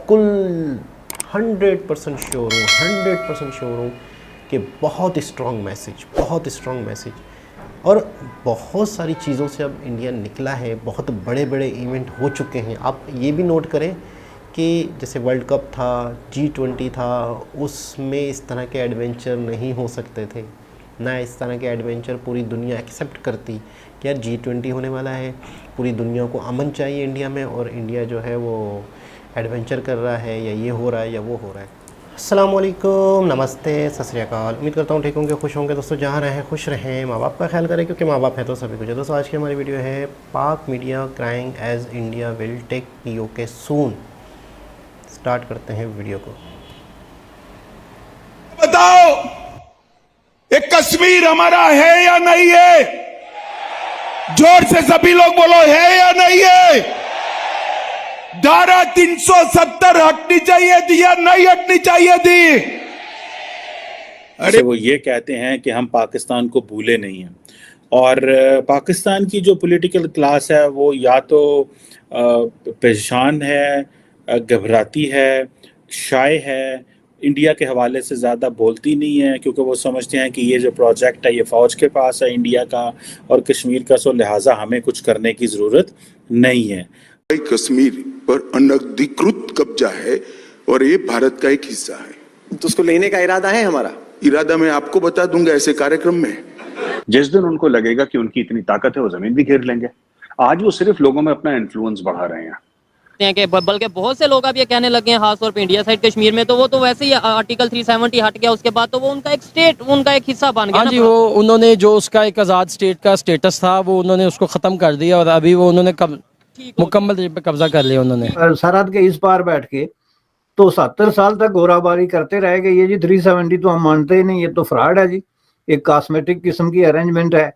बिल्कुल 100% श्योर हूँ, 100% श्योर हूँ कि बहुत स्ट्रॉन्ग मैसेज और बहुत सारी चीज़ों से अब इंडिया निकला है। बहुत बड़े बड़े इवेंट हो चुके हैं। आप ये भी नोट करें कि जैसे वर्ल्ड कप था, G20 था, उसमें इस तरह के एडवेंचर नहीं हो सकते थे ना। इस तरह के एडवेंचर पूरी दुनिया एक्सेप्ट करती कि यार G20 होने वाला है, पूरी दुनिया को अमन चाहिए इंडिया में, और इंडिया जो है वो एडवेंचर कर रहा है, या ये हो रहा है या वो हो रहा है। अस्सलाम वालेकुम, नमस्ते, सत श्री अकाल। उम्मीद करता हूँ ठीक होंगे, खुश होंगे। दोस्तों जहाँ रहें खुश रहें, माँ बाप का ख्याल करें, क्योंकि माँ बाप है तो सभी कुछ है। दोस्तों आज की हमारी वीडियो है Pak media crying as India will take POK soon. Start करते हैं वीडियो को। बताओ ये कश्मीर हमारा है या नहीं है? जोर से सभी लोग बोलो, है या नहीं है? धारा 370 हटनी चाहिए थी या नहीं हटनी चाहिए थी? अरे वो ये कहते हैं कि हम पाकिस्तान को भूले नहीं हैं, और पाकिस्तान की जो पॉलिटिकल क्लास है वो या तो परेशान है, घबराती है, शाय है, इंडिया के हवाले से ज़्यादा बोलती नहीं है, क्योंकि वो समझते हैं कि ये जो प्रोजेक्ट है ये फ़ौज के पास है इंडिया का और कश्मीर का, सो लिहाजा हमें कुछ करने की ज़रूरत नहीं है। कश्मीर पर अनधिकृत कब्जा है और ये भारत का एक हिस्सा है, तो उसको लेने का इरादा है हमारा। इरादा मैं आपको बता दूंगा ऐसे कार्यक्रम में। जिस दिन उनको लगेगा कि उनकी इतनी ताकत है वो जमीन भी घेर लेंगे। आज वो सिर्फ लोगों में अपना इन्फ्लुएंस बढ़ा रहे हैं कि बल्कि बहुत से लोग अब ये कहने लगे हैं, खासतौर पे इंडिया साइड कश्मीर में, तो वो तो वैसे ही आर्टिकल 370 हट गया, उसके बाद तो वो उनका एक स्टेट, उनका एक हिस्सा बन गया। हाँ जी, वो उन्होंने जो उसका एक आज़ाद स्टेट का स्टेटस था वो उन्होंने उसको ख़त्म कर दिया, और अभी वो उन्होंने मुकम्मल तरीके पे कब्जा कर लिया उन्होंने। सरहद के इस पार बैठ के तो 70 साल तक गोराबारी करते रह गए। ये जी 370 तो हम मानते ही नहीं, ये तो फ्रॉड है जी, एक कॉस्मेटिक किस्म की अरेंजमेंट है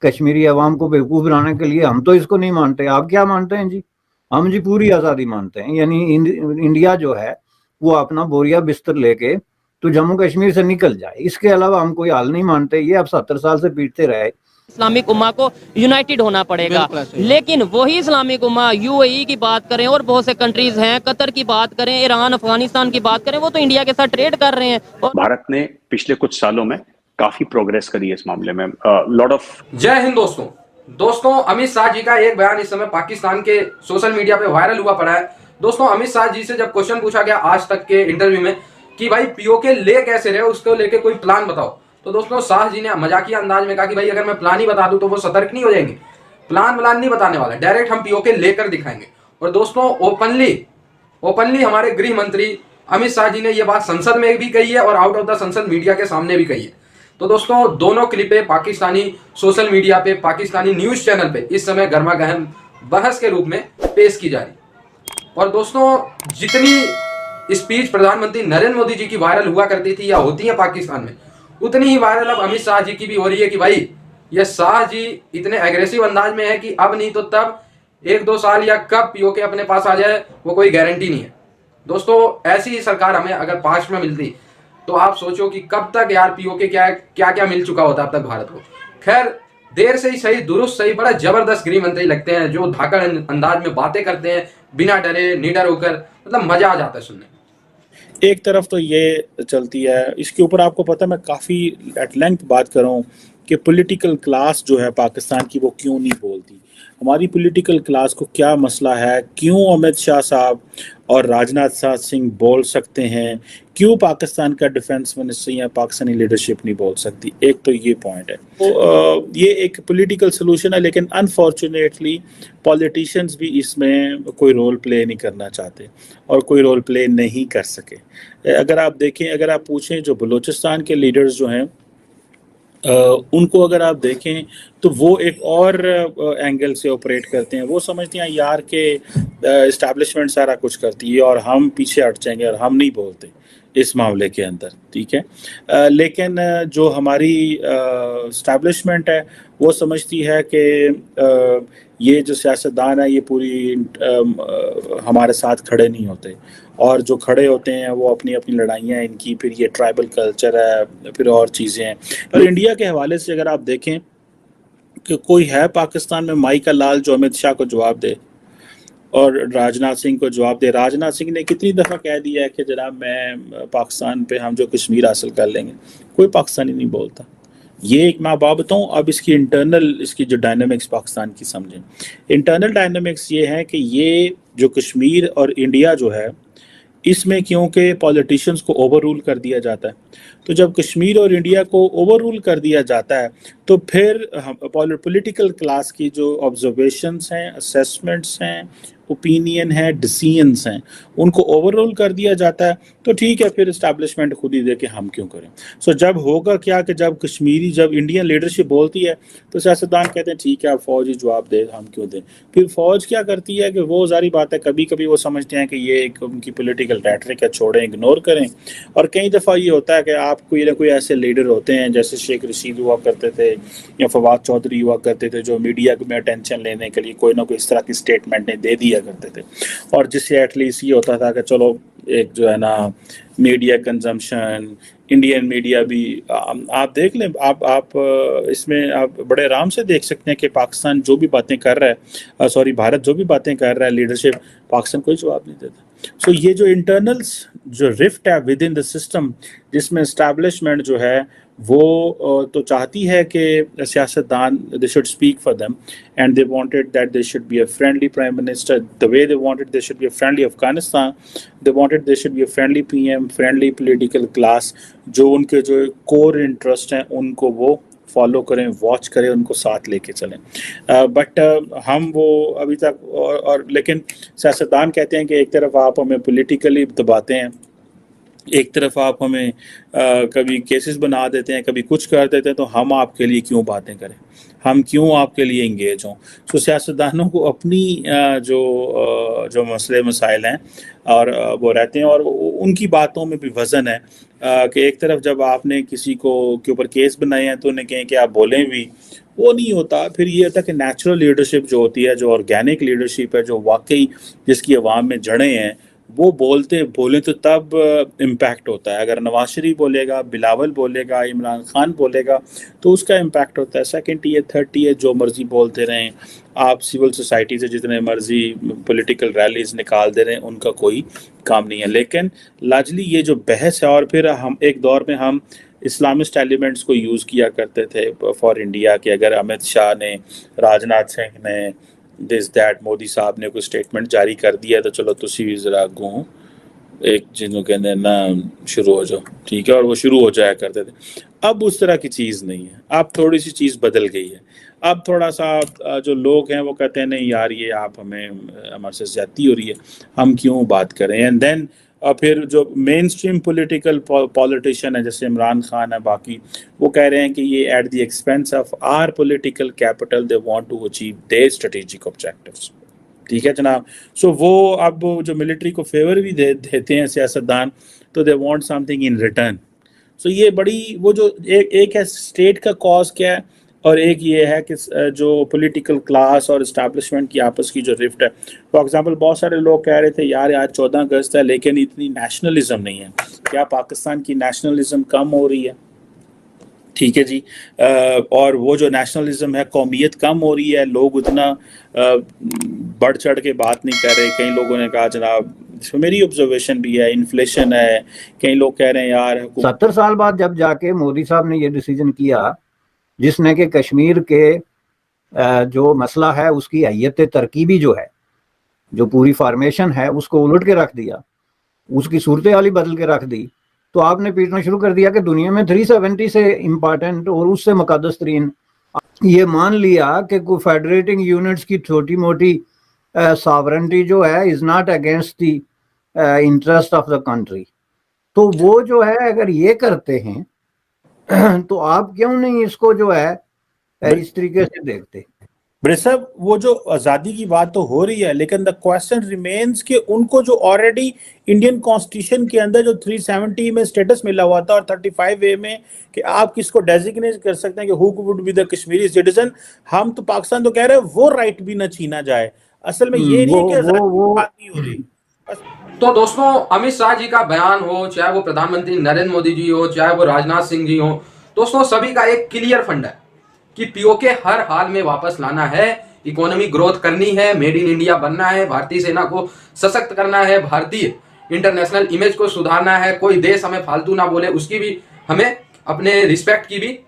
कश्मीरी अवाम को बेवकूफ़ बनाने के लिए। हम तो इसको नहीं मानते। आप क्या मानते हैं जी? हम जी पूरी आज़ादी मानते हैं, यानी इंडिया जो है वो अपना बोरिया बिस्तर लेके तो जम्मू कश्मीर से निकल जाए, इसके अलावा हम कोई हाल नहीं मानते। ये अब 70 साल से पीटते रहे। इस्लामिक उम्मा को यूनाइटेड होना पड़ेगा, लेकिन वही इस्लामिक उम्मा UAE की बात करें और बहुत से कंट्रीज हैं, कतर की बात करें, ईरान, अफगानिस्तान की बात करें, वो तो इंडिया के साथ ट्रेड कर रहे हैं। और भारत ने पिछले कुछ सालों में काफी प्रोग्रेस करी है इस मामले में। लॉट ऑफ जय हिंद दोस्तों, अमित शाह जी का एक बयान इस समय पाकिस्तान के सोशल मीडिया पे वायरल हुआ पड़ा है। दोस्तों, अमित शाह जी से जब क्वेश्चन पूछा गया आज तक के इंटरव्यू में कि भाई POK ले कैसे रहे, उसको लेके कोई प्लान बताओ, तो दोस्तों शाह जी ने मजाकिया अंदाज में कहा कि भाई अगर मैं प्लान ही बता दूं तो वो सतर्क नहीं हो जाएंगे। प्लान नहीं बताने वाला, डायरेक्ट हम POK लेकर दिखाएंगे। और दोस्तों ओपनली हमारे गृह मंत्री अमित शाह जी ने यह बात संसद में भी कही है और आउट ऑफ द संसद मीडिया के सामने भी कही है। तो दोस्तों दोनों क्लिपें पाकिस्तानी सोशल मीडिया पे, पाकिस्तानी न्यूज चैनल पे इस समय गर्मागहम बहस के रूप में पेश की जा रही। और दोस्तों जितनी स्पीच प्रधानमंत्री नरेंद्र मोदी जी की वायरल हुआ करती थी या होती है पाकिस्तान में, उतनी ही वायरल अब अमित शाह जी की भी हो रही है कि भाई ये शाह जी इतने एग्रेसिव अंदाज में है कि अब नहीं तो तब 1-2 साल या कब POK अपने पास आ जाए वो कोई गारंटी नहीं है। दोस्तों ऐसी ही सरकार हमें अगर पास्ट में मिलती तो आप सोचो कि कब तक यार POK क्या मिल चुका होता अब तक भारत को। खैर देर से ही सही, दुरुस्त सही, बड़ा जबरदस्त गृह मंत्री लगते हैं जो धाकड़ अंदाज में बातें करते हैं बिना डरे निडर होकर, मतलब मजा आ जाता है सुनने। एक तरफ तो ये चलती है, इसके ऊपर आपको पता है मैं काफ़ी एट लेंथ बात कर रहा हूँ कि पॉलिटिकल क्लास जो है पाकिस्तान की वो क्यों नहीं बोलती। हमारी पॉलिटिकल क्लास को क्या मसला है, क्यों अमित शाह साहब और राजनाथ सिंह बोल सकते हैं, क्यों पाकिस्तान का डिफेंस मिनिस्टर या पाकिस्तानी लीडरशिप नहीं बोल सकती। एक तो ये पॉइंट है, तो ये एक पॉलिटिकल सोल्यूशन है, लेकिन अनफॉर्चुनेटली पॉलिटिशियंस भी इसमें कोई रोल प्ले नहीं करना चाहते और कोई रोल प्ले नहीं कर सके। अगर आप देखें, अगर आप पूछें जो बलूचिस्तान के लीडर्स जो हैं उनको अगर आप देखें तो वो एक और एंगल से ऑपरेट करते हैं। वो समझते हैं यार के इस्टेब्लिशमेंट सारा कुछ करती है और हम पीछे हट जाएंगे और हम नहीं बोलते इस मामले के अंदर, ठीक है। लेकिन जो हमारी इस्टेब्लिशमेंट है वो समझती है कि ये जो सियासतदान है ये पूरी हमारे साथ खड़े नहीं होते, और जो खड़े होते हैं वो अपनी अपनी लड़ाइयाँ इनकी, फिर ये ट्राइबल कल्चर है, फिर और चीज़ें हैं। और इंडिया के हवाले से अगर आप देखें कि कोई है पाकिस्तान में माई का लाल जो अमित शाह को जवाब दे, और राजनाथ सिंह को जवाब दे। राजनाथ सिंह ने कितनी दफ़ा कह दिया है कि जनाब मैं पाकिस्तान पे हम जो कश्मीर हासिल कर लेंगे, कोई पाकिस्तानी नहीं बोलता। ये एक मैं बात बताऊँ, अब इसकी इंटरनल इसकी जो डायनामिक्स पाकिस्तान की समझें। इंटरनल डायनामिक्स ये है कि ये जो कश्मीर और इंडिया जो है, इसमें क्योंकि पॉलिटिशियंस को ओवर रूल कर दिया जाता है, तो जब कश्मीर और इंडिया को ओवर रूल कर दिया जाता है तो फिर पॉलिटिकल क्लास की जो ऑब्जर्वेशंस हैं, असेसमेंट्स हैं, ओपिनियन है, डिसीजंस हैं, उनको ओवर रूल कर दिया जाता है। तो ठीक है, फिर इस्टेब्लिशमेंट खुद ही दे के हम क्यों करें। सो जब होगा क्या कि जब इंडियन लीडरशिप बोलती है तो सियासतदान कहते हैं ठीक है अब फौज ही जवाब दे, हम क्यों दें। फिर फौज क्या करती है कि वो जारी बात है, कभी कभी वो समझते हैं कि ये एक उनकी पॉलिटिकल रैटरिक है, छोड़ें, इग्नोर करें। और कई दफ़ा ये होता है कि आप कोई ना कोई ऐसे लीडर होते हैं जैसे शेख रशीद हुआ करते थे या फवाद चौधरी हुआ करते थे, जो मीडिया में अटेंशन लेने के लिए कोई ना कोई इस तरह की स्टेटमेंट दे दिया करते थे, और जिससे एटलीस्ट ये होता था कि चलो एक जो है ना मीडिया कंजम्पशन, इंडियन मीडिया भी आप देख लें, आप इसमें आप बड़े आराम से देख सकते हैं कि पाकिस्तान जो भी बातें कर रहा है, सॉरी भारत जो भी बातें कर रहा है, लीडरशिप पाकिस्तान कोई जवाब नहीं देता। सो ये जो इंटरनल्स जो रिफ्ट है विद इन द सिस्टम, जिसमें एस्टैब्लिशमेंट जो है वो तो चाहती है कि सियासतदान they should speak for them, and they wanted that they should be a friendly prime minister the way they wanted they should be a friendly Afghanistan, they wanted they should be a friendly PM, friendly political class, जो उनके जो core interest हैं उनको वो follow करें, watch करें, उनको साथ लेके चलें। बट हम वो अभी तक और लेकिन सियासतदान कहते हैं कि एक तरफ आप हमें पॉलिटिकली दबाते हैं, एक तरफ आप हमें कभी केसेस बना देते हैं, कभी कुछ कर देते हैं, तो हम आपके लिए क्यों बातें करें, हम क्यों आपके लिए इंगेज हों। सो सियासतदानों को अपनी जो मसले मसाइल हैं और वो रहते हैं, और उनकी बातों में भी वज़न है कि एक तरफ जब आपने किसी को के ऊपर केस बनाए हैं तो उन्हें कहें कि आप बोलें भी, वो नहीं होता। फिर ये होता है कि नेचुरल लीडरशिप जो होती है, जो ऑर्गेनिक लीडरशिप है, जो वाकई जिसकी अवाम में जड़ें हैं, वो बोले तो तब इम्पैक्ट होता है। अगर नवाज शरीफ बोलेगा, बिलावल बोलेगा, इमरान खान बोलेगा, तो उसका इम्पैक्ट होता है। सेकंड ईयर, थर्ड ईयर जो मर्जी बोलते रहें, आप सिविल सोसाइटी से जितने मर्जी पॉलिटिकल रैलीज निकाल दे रहे हैं, उनका कोई काम नहीं है। लेकिन लाजली ये जो बहस है, और फिर हम एक दौर में हम इस्लामिस्ट एलिमेंट्स को यूज़ किया करते थे फॉर इंडिया, कि अगर अमित शाह ने, राजनाथ सिंह ने, दिस दैट, मोदी साहब ने कोई स्टेटमेंट जारी कर दिया तो चलो तुसी भी ज़रा अगों एक जिन्हों कहते हैं ना शुरू हो जाओ, ठीक है, और वो शुरू हो जाया करते थे। अब उस तरह की चीज़ नहीं है, अब थोड़ी सी चीज़ बदल गई है। अब थोड़ा सा जो लोग हैं वो कहते हैं नहीं यार ये आप हमारे से ज़्यादती हो रही है, हम क्यों बात करें। एंड देन फिर जो मेन स्ट्रीम पोलिटिकल पॉलिटिशियन है जैसे इमरान खान है, बाकी वो कह रहे हैं कि ये at the expense of our political capital they want to achieve their strategic objectives. ठीक है जनाब। सो वो अब जो मिलिट्री को फेवर भी देते हैं सियासतदान, तो they want something in return. So ये बड़ी वो जो एक है स्टेट का कॉज क्या है, और एक ये है कि जो पॉलिटिकल क्लास और इस्टेब्लिशमेंट की आपस की जो रिफ्ट है। फॉर एग्जांपल बहुत सारे लोग कह रहे थे यार आज 14 अगस्त है लेकिन इतनी नेशनलिज्म नहीं है, क्या पाकिस्तान की नेशनलिज्म कम हो रही है? ठीक है जी। और वो जो नेशनलिज्म है, कौमियत कम हो रही है, लोग उतना बढ़ चढ़ के बात नहीं कर रहे। कई लोगों ने कहा जनाब, मेरी ऑब्जर्वेशन भी है, इन्फ्लेशन है, कई लोग कह रहे हैं यार 70 साल बाद जब जाके मोदी साहब ने ये डिसीजन किया जिसने कि कश्मीर के जो मसला है उसकी हैयत तरकीबी जो है, जो पूरी फार्मेशन है उसको उलट के रख दिया, उसकी सूरत हाल ही बदल के रख दी, तो आपने पीटना शुरू कर दिया कि दुनिया में 370 से इम्पॉर्टेंट और उससे मुकद्दस तरीन, ये मान लिया कि कोई फेडरेटिंग यूनिट्स की छोटी मोटी सॉवरेंटी जो है is not against the interest of the country. तो वो जो है अगर ये करते हैं तो आप क्यों नहीं इसको जो है इस तरीके से देखते? साहब वो जो आज़ादी की बात तो हो रही है, लेकिन द क्वेश्चन रिमेन्स कि उनको जो ऑलरेडी इंडियन कॉन्स्टिट्यूशन के अंदर जो 370 में स्टेटस मिला हुआ था और 35A में कि आप किसको डेजिग्नेट कर सकते हैं कि who would be the Kashmiri citizen, हम तो पाकिस्तान तो कह रहे हैं वो राइट भी न छीना जाए। असल में ये नहीं है कि बात नहीं हो रही। तो दोस्तों अमित शाह जी का बयान हो, चाहे वो प्रधानमंत्री नरेंद्र मोदी जी हो, चाहे वो राजनाथ सिंह जी हो, दोस्तों सभी का एक क्लियर फंड है कि पीओके हर हाल में वापस लाना है, इकोनॉमी ग्रोथ करनी है, मेड इन इंडिया बनना है, भारतीय सेना को सशक्त करना है, भारतीय इंटरनेशनल इमेज को सुधारना है, कोई देश हमें फालतू ना बोले, उसकी भी हमें अपने रिस्पेक्ट की भी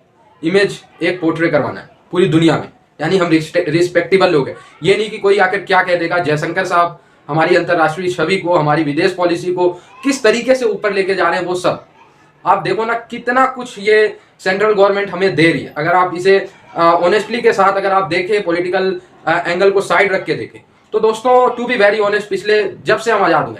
इमेज एक पोर्ट्रे करवाना है पूरी दुनिया में, यानी हम रिस्पेक्टेबल लोग हैं। ये नहीं कि कोई आकर क्या कह देगा। जयशंकर साहब हमारी अंतर्राष्ट्रीय छवि को, हमारी विदेश पॉलिसी को किस तरीके से ऊपर लेके जा रहे हैं, वो सब आप देखो ना, कितना कुछ ये सेंट्रल गवर्नमेंट हमें दे रही है। अगर आप इसे ऑनेस्टली के साथ अगर आप देखें, पॉलिटिकल एंगल को साइड रख के देखें, तो दोस्तों टू बी वेरी ऑनेस्ट, पिछले जब से हम आजाद हुए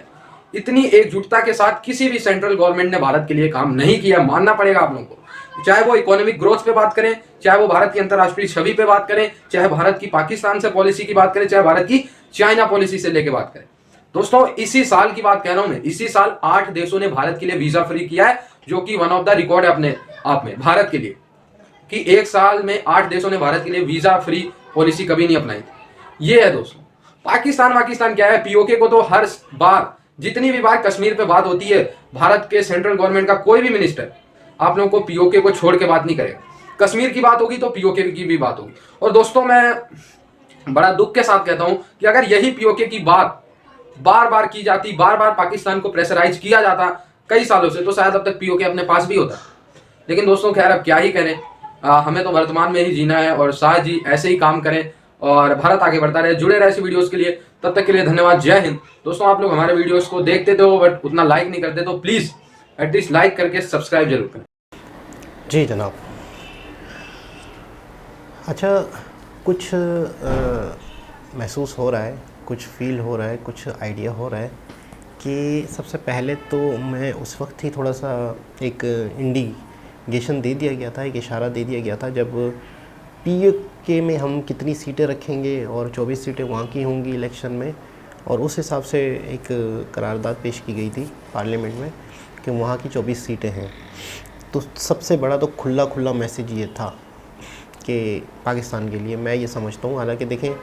इतनी एकजुटता के साथ किसी भी सेंट्रल गवर्नमेंट ने भारत के लिए काम नहीं किया, मानना पड़ेगा आप लोगों को। चाहे वो इकोनॉमिक ग्रोथ पे बात करें, चाहे वो भारत की अंतर्राष्ट्रीय छवि पे बात करें, चाहे भारत की पाकिस्तान से पॉलिसी की बात करें, चाहे भारत की चाइना पॉलिसी से लेके बात करें। दोस्तों इसी साल की बात कह रहा हूं मैं, इसी साल 8 देशों ने भारत के लिए वीजा फ्री किया है, जो कि वन ऑफ द रिकॉर्ड है अपने आप में भारत के लिए, कि एक साल में 8 देशों ने भारत के लिए वीजा फ्री पॉलिसी कभी नहीं अपनाई थी। ये है दोस्तों। पाकिस्तान क्या है, पीओके को तो हर बार, जितनी भी बार कश्मीर पे बात होती है, भारत के सेंट्रल गवर्नमेंट का कोई भी मिनिस्टर आप लोगों को पीओके को छोड़ के बात नहीं करेगा। कश्मीर की बात होगी तो पीओके की भी बात होगी। और दोस्तों मैं बड़ा दुख के साथ कहता हूं कि अगर यही पीओके की बात बार बार की जाती, बार बार पाकिस्तान को प्रेशराइज किया जाता कई सालों से, तो शायद अब तक पीओके अपने पास भी होता। लेकिन दोस्तों खैर अब क्या ही करें, हमें तो वर्तमान में ही जीना है और शाह जी ऐसे ही काम करें और भारत आगे बढ़ता रहे। जुड़े रहे ऐसी वीडियोस के लिए, तब तक के लिए धन्यवाद। जय हिंद। दोस्तों आप लोग हमारे वीडियोस को देखते तो बट उतना लाइक नहीं करते, तो प्लीज एटलीस्ट लाइक करके सब्सक्राइब जरूर करें। जी जनाब। अच्छा, कुछ महसूस हो रहा है, कुछ फील हो रहा है, कुछ आइडिया हो रहा है कि सबसे पहले तो मैं उस वक्त ही थोड़ा सा एक इंडिकेशन दे दिया गया था, एक इशारा दे दिया गया था, जब पीओके में हम कितनी सीटें रखेंगे और 24 सीटें वहाँ की होंगी इलेक्शन में, और उस हिसाब से एक करारदाद पेश की गई थी पार्लियामेंट में कि वहाँ की 24 सीटें हैं। तो सबसे बड़ा तो खुला मैसेज ये था कि पाकिस्तान के लिए, मैं ये समझता हूँ। हालांकि देखें,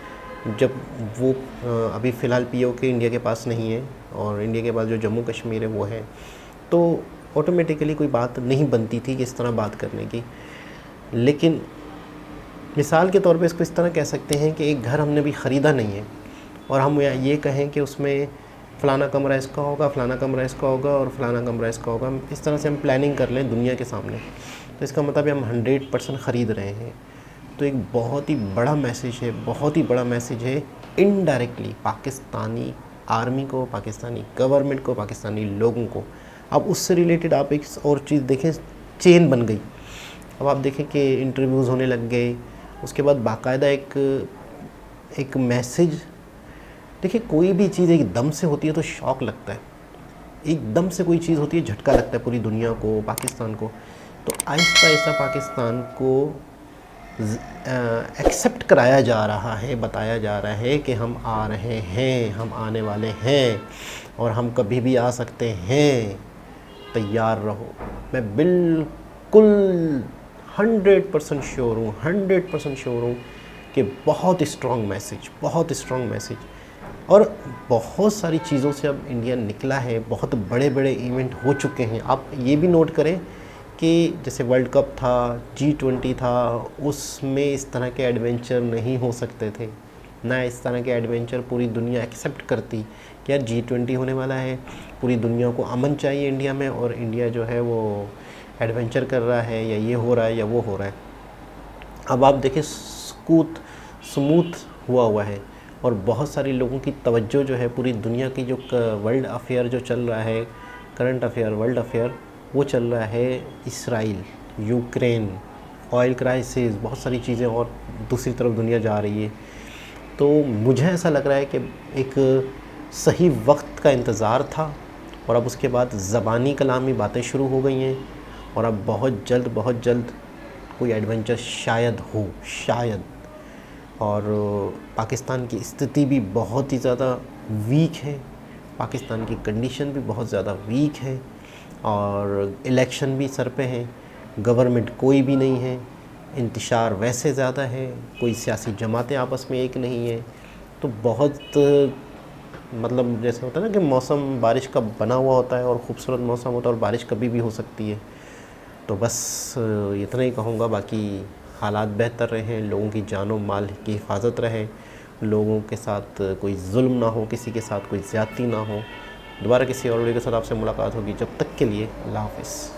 जब वो अभी फ़िलहाल पीओके इंडिया के पास नहीं है और इंडिया के पास जो जम्मू कश्मीर है वो है, तो ऑटोमेटिकली कोई बात नहीं बनती थी कि इस तरह बात करने की। लेकिन मिसाल के तौर पे इसको इस तरह कह सकते हैं कि एक घर हमने भी ख़रीदा नहीं है और हम ये कहें कि उसमें फ़लाना कमरा इसका होगा, फ़लाना कमरा इसका होगा और फ़लाना कमरा इसका होगा, इस तरह से हम प्लानिंग कर लें दुनिया के सामने, तो इसका मतलब है हम 100% ख़रीद रहे हैं। तो एक बहुत ही बड़ा मैसेज है, बहुत ही बड़ा मैसेज है इनडायरेक्टली पाकिस्तानी आर्मी को, पाकिस्तानी गवर्नमेंट को, पाकिस्तानी लोगों को। अब उससे रिलेटेड आप एक और चीज़ देखें, चेन बन गई। अब आप देखें कि इंटरव्यूज़ होने लग गए, उसके बाद बाकायदा एक मैसेज। देखिए, कोई भी चीज़ एकदम से होती है तो शॉक लगता है, एकदम से कोई चीज़ होती है झटका लगता है पूरी दुनिया को, पाकिस्तान को। तो आहिस्ता आहिस्ता पाकिस्तान को एक्सेप्ट कराया जा रहा है, बताया जा रहा है कि हम आ रहे हैं, हम आने वाले हैं और हम कभी भी आ सकते हैं, तैयार रहो। मैं बिल्कुल 100% श्योर हूँ, 100% श्योर हूँ कि बहुत स्ट्रॉन्ग मैसेज और बहुत सारी चीज़ों से अब इंडिया निकला है। बहुत बड़े बड़े इवेंट हो चुके हैं। आप ये भी नोट करें कि जैसे वर्ल्ड कप था, G20 था, उसमें इस तरह के एडवेंचर नहीं हो सकते थे ना। इस तरह के एडवेंचर पूरी दुनिया एक्सेप्ट करती कि यार G20 होने वाला है, पूरी दुनिया को अमन चाहिए इंडिया में, और इंडिया जो है वो एडवेंचर कर रहा है, या ये हो रहा है या वो हो रहा है। अब आप देखिए, स्मूथ हुआ है और बहुत सारे लोगों की तवज्जो जो है पूरी दुनिया की, जो वर्ल्ड अफेयर जो चल रहा है, करंट अफेयर, वर्ल्ड अफेयर, वो चल रहा है इसराइल, यूक्रेन, ऑयल क्राइसिस, बहुत सारी चीज़ें, और दूसरी तरफ दुनिया जा रही है। तो मुझे ऐसा लग रहा है कि एक सही वक्त का इंतज़ार था और अब उसके बाद ज़बानी कलामी बातें शुरू हो गई हैं और अब बहुत जल्द कोई एडवेंचर शायद हो, शायद। और पाकिस्तान की स्थिति भी बहुत ही ज़्यादा वीक है, पाकिस्तान की कंडीशन भी बहुत ज़्यादा वीक है और इलेक्शन भी सर पे हैं, गवर्नमेंट कोई भी नहीं है, इंतशार वैसे ज़्यादा है, कोई सियासी जमातें आपस में एक नहीं है। तो बहुत मतलब जैसे होता है ना कि मौसम बारिश का बना हुआ होता है और ख़ूबसूरत मौसम होता है और बारिश कभी भी हो सकती है। तो बस इतना ही कहूँगा, बाकी हालात बेहतर रहें, लोगों की जानो माल की हिफाजत रहे, लोगों के साथ कोई जुल्म ना हो, किसी के साथ कोई ज़्यादती ना हो। दोबारा किसी और वीडियो के साथ आपसे मुलाकात होगी, जब तक के लिए अल्लाह हाफ़िज़।